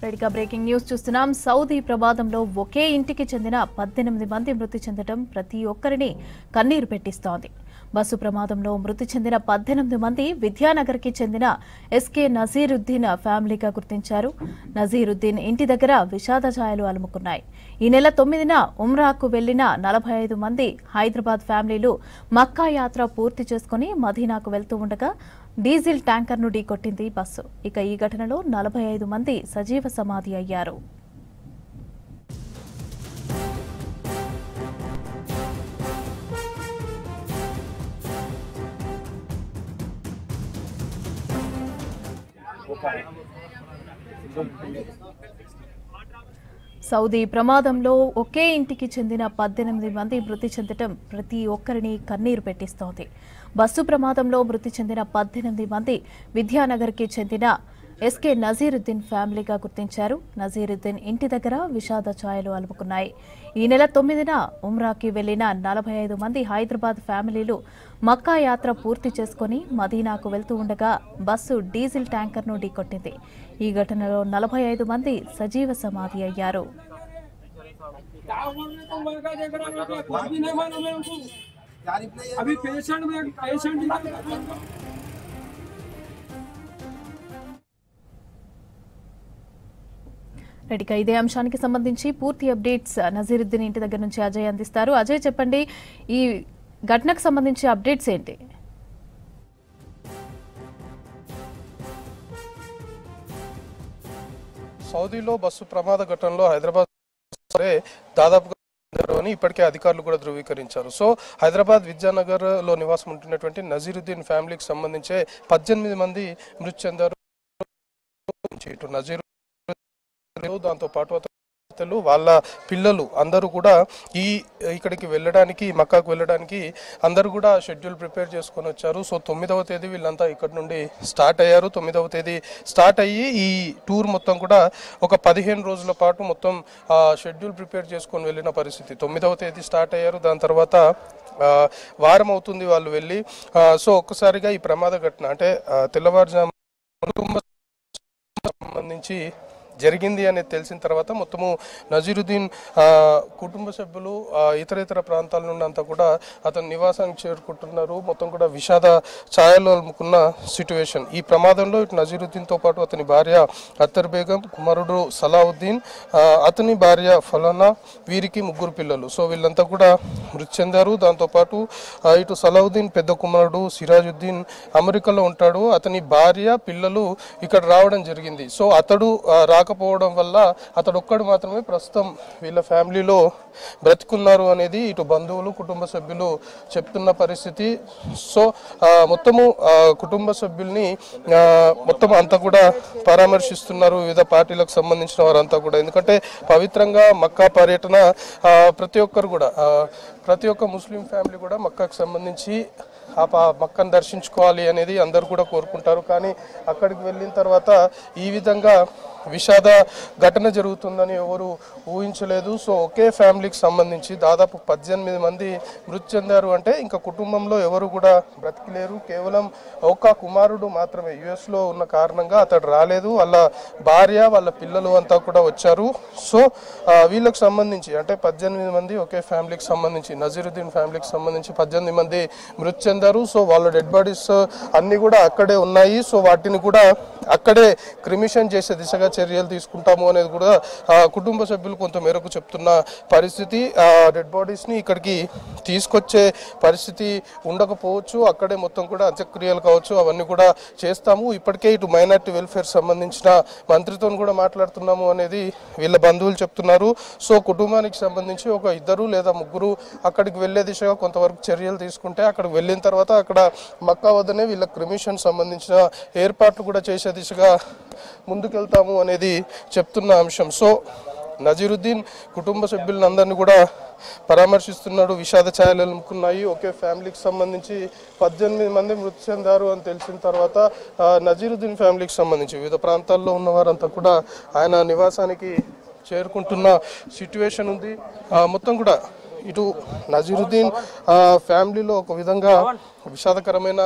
రెడీగా breaking news చూస్తున్నాం. Saudi ప్రమాదంలో ఒకే ఇంటికి చెందిన 18 మంది మృతి చెందడం ప్రతి ఒక్కరిని కన్నీరు పెట్టిస్తోంది. బస్సు ప్రమాదంలో మృతి చెందిన 18 మంది విద్యానగర్కి చెందిన ఎస్కే నజీరుద్దీన్ ఫ్యామిలీగా గుర్తించారు. నజీరుద్దీన్ ఇంటి దగ్గర విషాద ఛాయలు అలుముకున్నాయి. ఈ నెల 9న ఉమ్రాకు వెళ్లిన 45 మంది హైదరాబాద్ ఫ్యామిలీలు మక్కా యాత్ర పూర్తి చేసుకుని మదీనాకు వెళ్తూ ఉండగా డీజిల్ ట్యాంకర్ను ఢీకొట్టింది బస్సు. ఇక ఈ ఘటనలో 45 మంది సజీవ సమాధి అయ్యారు. సౌదీ ప్రమాదంలో ఒకే ఇంటికి చెందిన 18 మంది మృతి చెందడం ప్రతి ఒక్కరిని కన్నీరు పెట్టిస్తోంది. బస్సు ప్రమాదంలో మృతి చెందిన 18 మంది విద్యానగర్కి చెందిన ఎస్కే నజీరుద్దీన్ ఫ్యామిలీగా గుర్తించారు. నజీరుద్దీన్ ఇంటి దగ్గర విషాద ఛాయలు అలుముకున్నాయి. ఈ నెల 9న ఉమ్రాకి వెళ్లిన 45 మంది హైదరాబాద్ ఫ్యామిలీలు మక్కా యాత్ర పూర్తి చేసుకుని మదీనాకు వెళ్తూ ఉండగా బస్సు డీజిల్ ట్యాంకర్ను ఢీకొట్టింది. ఈ ఘటనలో 45 మంది సజీవ సమాధి అయ్యారు. రెడీగా ఇదే అంశానికి సంబంధించి పూర్తి అప్డేట్స్ నజీరుద్దీన్ ఇంటి దగ్గర నుంచి అజయ్ అందిస్తారు. అజయ్, చెప్పండి, ఈ ఘటనకు సంబంధించి అప్డేట్స్ ఏంటి? సౌదీలో బస్సు ప్రమాద ఘటనలో హైదరాబాద్ దాదాపుగా ఇప్పటికే అధికారులు కూడా ధృవీకరించారు. సో హైదరాబాద్ విద్యానగర్ లో నివాసం ఉంటున్నటువంటి నజీరుద్దీన్ ఫ్యామిలీకి సంబంధించే 18 మంది మృతి చెందారు. నజీరు దాంతో పాటు వాళ్ళ పిల్లలు అందరూ కూడా ఇక్కడికి వెళ్ళడానికి మక్కాకు వెళ్ళడానికి అందరూ కూడా షెడ్యూల్ ప్రిపేర్ చేసుకొని వచ్చారు. సో 9వ తేదీ వీళ్ళంతా ఇక్కడ నుండి స్టార్ట్ అయ్యారు. 9వ తేదీ స్టార్ట్ అయ్యి ఈ టూర్ మొత్తం కూడా ఒక 15 రోజుల పాటు మొత్తం షెడ్యూల్ ప్రిపేర్ చేసుకొని వెళ్ళిన పరిస్థితి. 9వ తేదీ స్టార్ట్ అయ్యారు. దాని తర్వాత వారం అవుతుంది వాళ్ళు వెళ్ళి. సో ఒక్కసారిగా ఈ ప్రమాద ఘటన అంటే తెల్లవారుజాము సంబంధించి జరిగింది అనేది తెలిసిన తర్వాత మొత్తము నజీరుద్దీన్ కుటుంబ సభ్యులు ఇతర ప్రాంతాల నుండి అంతా కూడా అతని నివాసానికి చేరుకుంటున్నారు. మొత్తం కూడా విషాద ఛాయలు అలుముకున్న సిట్యువేషన్. ఈ ప్రమాదంలో ఇటు నజీరుద్దీన్తో పాటు అతని భార్య అత్తర్ బేగం, కుమారుడు సలావుద్దీన్, అతని భార్య ఫలానా, వీరికి 3 పిల్లలు. సో వీళ్ళంతా కూడా మృతి చెందారు. దాంతోపాటు ఇటు సలావుద్దీన్ పెద్ద కుమారుడు సిరాజుద్దీన్ అమెరికాలో ఉంటాడు. అతని భార్య, పిల్లలు ఇక్కడ రావడం జరిగింది. సో అతడు రాకపోవడం వల్ల అతడు ఒక్కడు మాత్రమే ప్రస్తుతం వీళ్ళ ఫ్యామిలీలో బ్రతికున్నారు అనేది ఇటు బంధువులు, కుటుంబ సభ్యులు చెప్తున్న పరిస్థితి. సో మొత్తము కుటుంబ సభ్యుల్ని మొత్తం అంతా కూడా పరామర్శిస్తున్నారు వివిధ పార్టీలకు సంబంధించిన వారంతా కూడా. ఎందుకంటే పవిత్రంగా మక్కా పర్యటన ప్రతి ఒక్కరు కూడా ప్రతి ఒక్క ముస్లిం ఫ్యామిలీ కూడా మక్కాకు సంబంధించి మక్కను దర్శించుకోవాలి అనేది అందరూ కూడా కోరుకుంటారు. కానీ అక్కడికి వెళ్ళిన తర్వాత ఈ విధంగా విషాద ఘటన జరుగుతుందని ఎవరు ఊహించలేదు. సో ఒకే ఫ్యామిలీకి సంబంధించి దాదాపు 18 మంది మృతి చెందారు అంటే ఇంకా కుటుంబంలో ఎవరు కూడా బ్రతికిలేరు. కేవలం ఒక కుమారుడు మాత్రమే యుఎస్లో ఉన్న కారణంగా అతడు రాలేదు. వాళ్ళ భార్య, వాళ్ళ పిల్లలు అంతా కూడా వచ్చారు. సో వీళ్ళకి సంబంధించి అంటే 18 మంది ఒకే ఫ్యామిలీకి సంబంధించి నజీరుద్దీన్ ఫ్యామిలీకి సంబంధించి 18 మంది మృతి చెందారు. సో వాళ్ళ డెడ్ బాడీస్ అన్ని కూడా అక్కడే ఉన్నాయి. సో వాటిని కూడా అక్కడే క్రిమిషన్ చేసే దిశగా చర్యలు తీసుకుంటాము అనేది కూడా కుటుంబ సభ్యులు కొంత మేరకు చెప్తున్న పరిస్థితి. డెడ్ బాడీస్ ని ఇక్కడికి తీసుకొచ్చే పరిస్థితి ఉండకపోవచ్చు. అక్కడే మొత్తం కూడా అంత్యక్రియలు కావచ్చు అవన్నీ కూడా చేస్తాము. ఇప్పటికే ఇటు మైనార్టీ వెల్ఫేర్ సంబంధించిన మంత్రితో కూడా మాట్లాడుతున్నాము అనేది వీళ్ళ బంధువులు చెప్తున్నారు. సో కుటుంబానికి సంబంధించి ఒక 2 లేదా 3 అక్కడికి వెళ్లే దిశగా కొంతవరకు చర్యలు తీసుకుంటే అక్కడికి వెళ్ళిన తర్వాత అక్కడ మక్కా వద్దనే వీళ్ళ క్రిమిషన్ సంబంధించిన ఏర్పాట్లు కూడా చేసే దిశగా ముందుకెళ్తాము అనేది చెప్తున్న అంశం. సో నజీరుద్దీన్ కుటుంబ సభ్యులందరినీ కూడా పరామర్శిస్తున్నాడు. విషాద ఛాయలు అలుముకున్నాయి. ఒకే ఫ్యామిలీకి సంబంధించి 18 మంది మృతి చెందారు అని తెలిసిన తర్వాత నజీరుద్దీన్ ఫ్యామిలీకి సంబంధించి వివిధ ప్రాంతాల్లో ఉన్నవారంతా కూడా ఆయన నివాసానికి చేరుకుంటున్న సిట్యువేషన్ ఉంది. మొత్తం కూడా ఇటు నజీరుద్దీన్ ఫ్యామిలీలో ఒక విధంగా విషాదకరమైన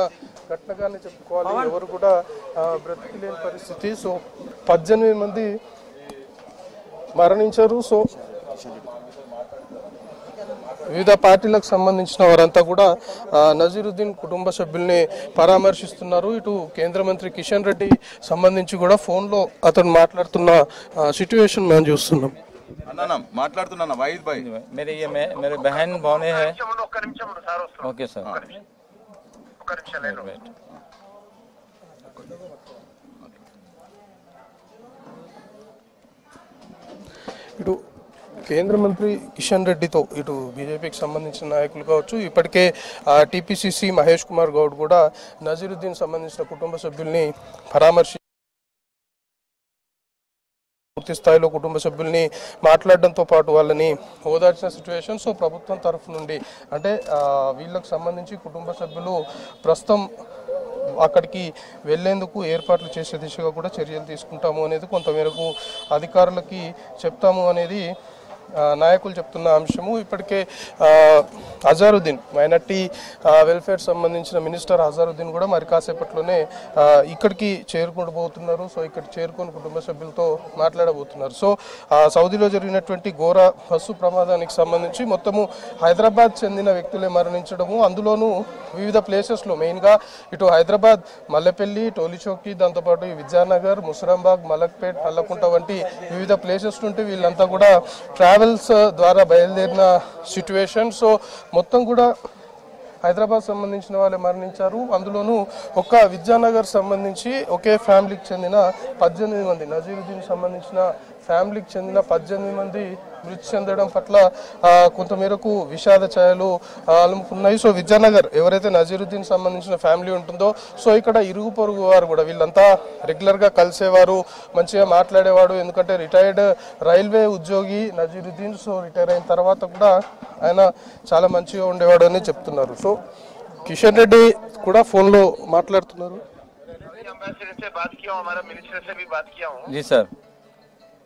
ఘటనగానే చెప్పుకోవాలి. ఎవరు కూడా బ్రతికిలేని పరిస్థితి. సో 18 మంది మరణించారు. సో వివిధ పార్టీలకు సంబంధించిన వారంతా కూడా నజీరుద్దీన్ కుటుంబ సభ్యుల్ని పరామర్శిస్తున్నారు. ఇటు కేంద్ర మంత్రి కిషన్ రెడ్డి సంబంధించి కూడా ఫోన్లో అతను మాట్లాడుతున్న సిచ్యువేషన్ మనం చూస్తున్నాం. మాట్లాడుతున్నా వాయిద్ భాయ్ मेरे बहन भौने है ओके सर ఇటు కేంద్ర మంత్రి కిషన్ రెడ్డితో ఇటు బీజేపీకి సంబంధించిన నాయకులు కావచ్చు, ఇప్పటికే టీపీసీసీ మహేష్ కుమార్ గౌడ్ కూడా నజీరుద్దీన్ సంబంధించిన కుటుంబ సభ్యుల్ని పరామర్శి పూర్తి స్థాయిలో కుటుంబ సభ్యుల్ని మాట్లాడడంతో పాటు వాళ్ళని ఓదార్చిన సిచ్యువేషన్. సో ప్రభుత్వం తరఫు నుండి అంటే వీళ్ళకు సంబంధించి కుటుంబ సభ్యులు ప్రస్తుతం అక్కడికి వెళ్లేందుకు ఏర్పాట్లు చేసే దిశగా కూడా చర్యలు తీసుకుంటాము అనేది కొంతమేరకు అధికారులకి చెప్తాము అనేది నాయకులు చెప్తున్న అంశము. ఇప్పటికే అజారుద్దీన్ మైనార్టీ వెల్ఫేర్ సంబంధించిన మినిస్టర్ అజారుద్దీన్ కూడా మరి కాసేపట్లోనే ఇక్కడికి చేరుకోబోతున్నారు. సో ఇక్కడ చేరుకొని కుటుంబ సభ్యులతో మాట్లాడబోతున్నారు. సో సౌదీలో జరిగినటువంటి ఘోర బస్సు ప్రమాదానికి సంబంధించి మొత్తము హైదరాబాద్ చెందిన వ్యక్తులే మరణించడము, అందులోనూ వివిధ ప్లేసెస్లో మెయిన్గా ఇటు హైదరాబాద్ మల్లెపల్లి, టోలీచౌకి, దాంతోపాటు విద్యానగర్, ముసరాంబాగ్, మలక్పేట్, అల్లకుంట వంటి వివిధ ప్లేసెస్ నుండి వీళ్ళంతా కూడా ట్రావెల్స్ ద్వారా బయలుదేరిన సిచ్యువేషన్. సో మొత్తం కూడా హైదరాబాద్ సంబంధించిన వాళ్ళే మరణించారు. అందులోనూ ఒక్క విద్యానగర్ సంబంధించి ఒకే ఫ్యామిలీకి చెందిన 18 మంది, నజీరుద్దీన్ సంబంధించిన ఫ్యామిలీకి చెందిన 18 మంది మృతి చెందడం పట్ల కొంతమేరకు విషాద ఛాయలు అలుముకున్నాయి. సో విద్యానగర్ ఎవరైతే నజీరుద్దీన్ సంబంధించిన ఫ్యామిలీ ఉంటుందో, సో ఇక్కడ ఇరుగు పొరుగు వారు కూడా వీళ్ళంతా రెగ్యులర్గా కలిసేవారు, మంచిగా మాట్లాడేవాడు. ఎందుకంటే రిటైర్డ్ రైల్వే ఉద్యోగి నజీరుద్దీన్. సో రిటైర్ అయిన తర్వాత కూడా ఆయన చాలా మంచిగా ఉండేవాడు అని చెప్తున్నారు. సో కిషన్ రెడ్డి కూడా ఫోన్లో మాట్లాడుతున్నారు. जी सर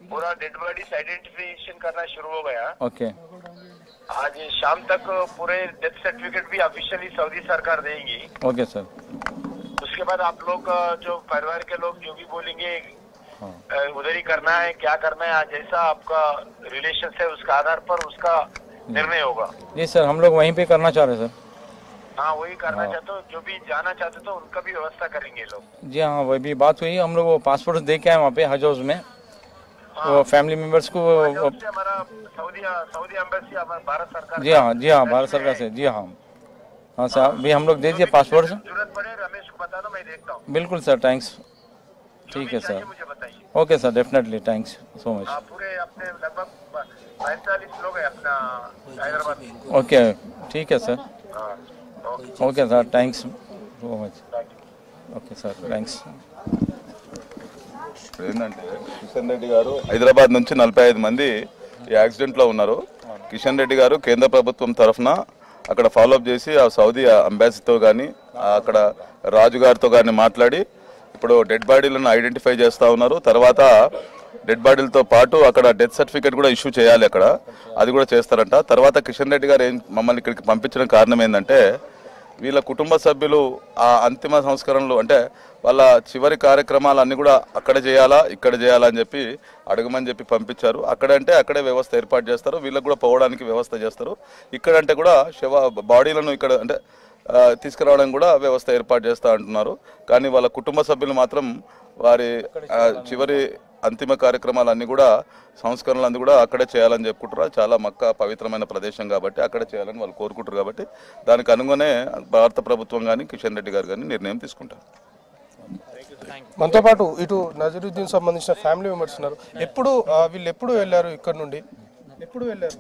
पूरा डेड बॉडीज आइडेंटिफिकेशन करना शुरू हो गया. ओके आज शाम तक पूरे डेथ सर्टिफिकेट भी ऑफिशियली सऊदी सरकार देंगी. ओके सर उसके बाद आप लोग जो परिवार के लोग जो भी बोलेंगे उधर ही करना है, क्या करना है, जैसा आपका रिलेशन है उसका आधार पर उसका निर्णय होगा. जी सर हम लोग वहीं पे करना चाह रहे हैं सर. हाँ वही करना चाहते हो, जो भी जाना चाहते तो उनका भी व्यवस्था करेंगे लोग. जी हाँ वही भी बात हुई. हम लोग वो पासपोर्ट दे के आए वहाँ पे हज हाउस में. वो फैमिली मेंबर्स को हमारा सऊदी एम्बेसी भारत सरकार. जी हाँ भारत सरकार से. जी हाँ हाँ सर भी हम लोग दे दिए पासपोर्ट. जरूरत पड़े रमेश को बता दो, मैं देखता हूँ. बिल्कुल सर थैंक्स. ठीक है सर. मुझे बताइए. Okay sir definitely thanks so much. पूरे अपने लगभग 45 लोग हैं अपना हैदराबाद. ओके ठीक है sir. Okay sir thanks so much. Okay sir thanks. ఏంటంటే కిషన్ రెడ్డి గారు హైదరాబాద్ నుంచి 45 మంది ఈ యాక్సిడెంట్లో ఉన్నారు. కిషన్ రెడ్డి గారు కేంద్ర ప్రభుత్వం తరఫున అక్కడ ఫాలోఅప్ చేసి ఆ సౌదీ అంబాసీతో కానీ అక్కడ రాజుగారితో కానీ మాట్లాడి ఇప్పుడు డెడ్ బాడీలను ఐడెంటిఫై చేస్తూ ఉన్నారు. తర్వాత డెడ్ బాడీలతో పాటు అక్కడ డెత్ సర్టిఫికేట్ కూడా ఇష్యూ చేయాలి, అక్కడ అది కూడా చేస్తారంట. తర్వాత కిషన్ రెడ్డి గారు మమ్మల్ని ఇక్కడికి పంపించడం కారణం ఏంటంటే వీళ్ళ కుటుంబ సభ్యులు ఆ అంతిమ సంస్కరణలు అంటే వాళ్ళ చివరి కార్యక్రమాలు అన్నీ కూడా అక్కడ చేయాలా ఇక్కడ చేయాలా అని చెప్పి అడగమని చెప్పి పంపించారు. అక్కడంటే అక్కడే వ్యవస్థ ఏర్పాటు చేస్తారు, వీళ్ళకి కూడా పోవడానికి వ్యవస్థ చేస్తారు. ఇక్కడంటే కూడా బాడీలను ఇక్కడ అంటే తీసుకురావడానికి కూడా వ్యవస్థ ఏర్పాటు చేస్తూ అంటున్నారు. కానీ వాళ్ళ కుటుంబ సభ్యులు మాత్రం వారి చివరి అంతిమ కార్యక్రమాలన్నీ కూడా సంస్కరణలు అన్నీ కూడా అక్కడే చేయాలని చెప్పుకుంటారు. చాలా మక్కా పవిత్రమైన ప్రదేశం కాబట్టి అక్కడే చేయాలని వాళ్ళు కోరుకుంటారు. కాబట్టి దానికి అనుగుణనే భారత ప్రభుత్వం కానీ కిషన్ రెడ్డి గారు కానీ నిర్ణయం తీసుకుంటారు. మనతో పాటు ఇటు నజీరుద్దీన్ సంబంధించిన ఫ్యామిలీ మెంబర్స్ ఉన్నారు. వీళ్ళు ఎప్పుడు వెళ్ళారు ఇక్కడ నుండి? ఎప్పుడు వెళ్ళారు?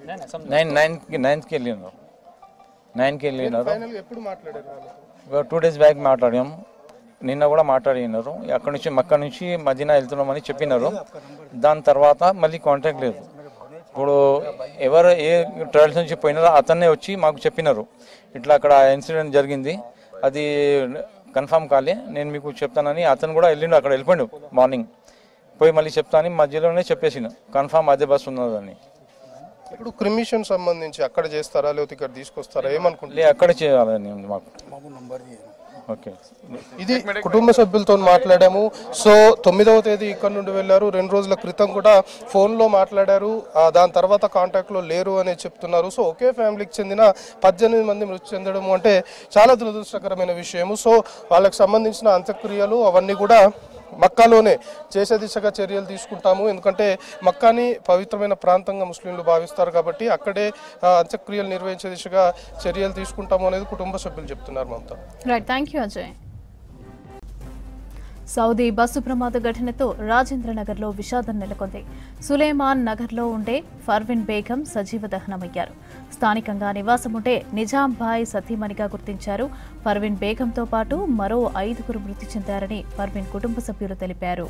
9th के लिए 9 के लिए ఎప్పుడు మాట్లాడారు వాళ్ళు? 2 days బ్యాక్ మాట్లాడాము. నిన్న కూడా మాట్లాడినారు. అక్కడి నుంచి మక్కా నుంచి మదీనా వెళ్తున్నామని చెప్పినారు. దాని తర్వాత మళ్ళీ కాంటాక్ట్ లేదు. ఇప్పుడు ఎవరు ఏ ట్రావెల్స్ నుంచి పోయినారో అతన్నే వచ్చి మాకు చెప్పినారు ఇట్లా అక్కడ ఇన్సిడెంట్ జరిగింది, అది కన్ఫర్మ్ కాలే, నేను మీకు చెప్తానని. అతను కూడా వెళ్ళిండు, అక్కడ వెళ్ళిపోయిండు మార్నింగ్. పోయి మళ్ళీ చెప్తానని మధ్యలోనే చెప్పేసిన కన్ఫర్మ్ అదే బస్ ఉన్నదని. ఇప్పుడు క్రిమిషన్ సంబంధించి అక్కడ చేస్తారా లేకపోతే ఇక్కడ తీసుకొస్తారా ఏమనుకుంటే? అక్కడే చేయాలని మాకు ఓకే. ఇది కుటుంబ సభ్యులతో మాట్లాడాము. సో 9వ తేదీ ఇక్కడ నుండి వెళ్ళారు. 2 రోజుల క్రితం కూడా ఫోన్లో మాట్లాడారు. దాని తర్వాత కాంటాక్ట్లో లేరు అని చెప్తున్నారు. సో ఒకే ఫ్యామిలీకి చెందిన 18 మంది మృతి చెందడం అంటే చాలా దురదృష్టకరమైన విషయము. సో వాళ్ళకి సంబంధించిన అంత్యక్రియలు అవన్నీ కూడా మక్కాలోనే చేసే దిశగా చర్యలు తీసుకుంటాము. ఎందుకంటే మక్కాని పవిత్రమైన ప్రాంతంగా ముస్లింలు భావిస్తారు కాబట్టి అక్కడే అంత్యక్రియలు నిర్వహించే దిశగా చర్యలు తీసుకుంటాము అనేది కుటుంబ సభ్యులు చెప్తున్నారు. Mamata. Right, thank you Ajay. Saudi bus ప్రమాద ఘటనతో రాజేంద్రనగర్లో విషాదం నెలకొంది. సులేమాన్ నగర్లో ఉండే ఫర్విన్ బేగం సజీవ దహనమయ్యారు. స్థానికంగా నివాసం ఉండే నిజాంభాయ్ సతీమణిగా గుర్తించారు. ఫర్విన్ బేగంతో పాటు మరో 5గురు మృతి చెందారని ఫర్విన్ కుటుంబ సభ్యులు తెలిపారు.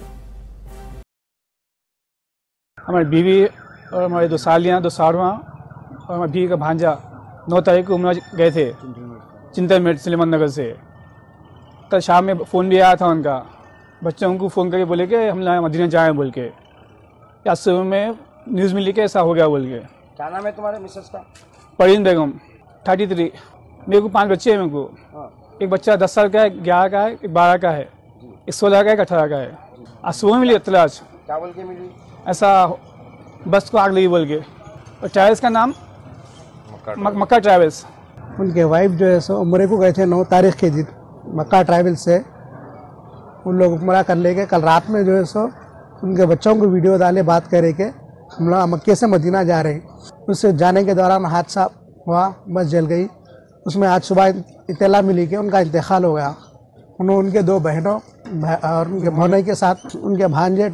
हमारी बीवी और हमारे 2 सालियाँ 2 साड़ुआ और हमारी बीवी का भांजा 9 तारीख को उमरा गए थे चिंतनमेट सुलेमान नगर से। कल शाम में फ़ोन भी आया था उनका, बच्चों को फ़ोन करके बोले कि हम लोग मदीना जाएँ बोल के। आज सुबह में न्यूज़ मिली कि ऐसा हो गया बोल के। क्या नाम है तुम्हारे मिसेस का? परवीन बेगम 33। मेरे को 5 बच्चे हैं मेरे को। एक बच्चा 10 साल का है, 11 का है, एक 12 का है, एक 16 का है, एक 18 का है। आज सुबह मिली इत्तला, क्या बोल के मिली? ऐसा बस को आग लगी बोल के। और ट्रैवल्स का नाम मक्का ट्रैवल्स। उनके वाइफ जो है सो उम्रे को गए थे 9 तारीख के दिन मक्का ट्रैवल्स से। उन लोग उम्रा कर ले गए। कल रात में जो है सो उनके बच्चों को वीडियो डाले बात करे के हम लोग मक्के से मदीना जा रहे हैं। उससे जाने के दौरान हादसा हुआ, बस जल गई। उसमें आज सुबह इत्तला मिली कि उनका इंतकाल हो गया। उन्होंने उनके 2 बहनों और उनके भौने के साथ उनके भांजे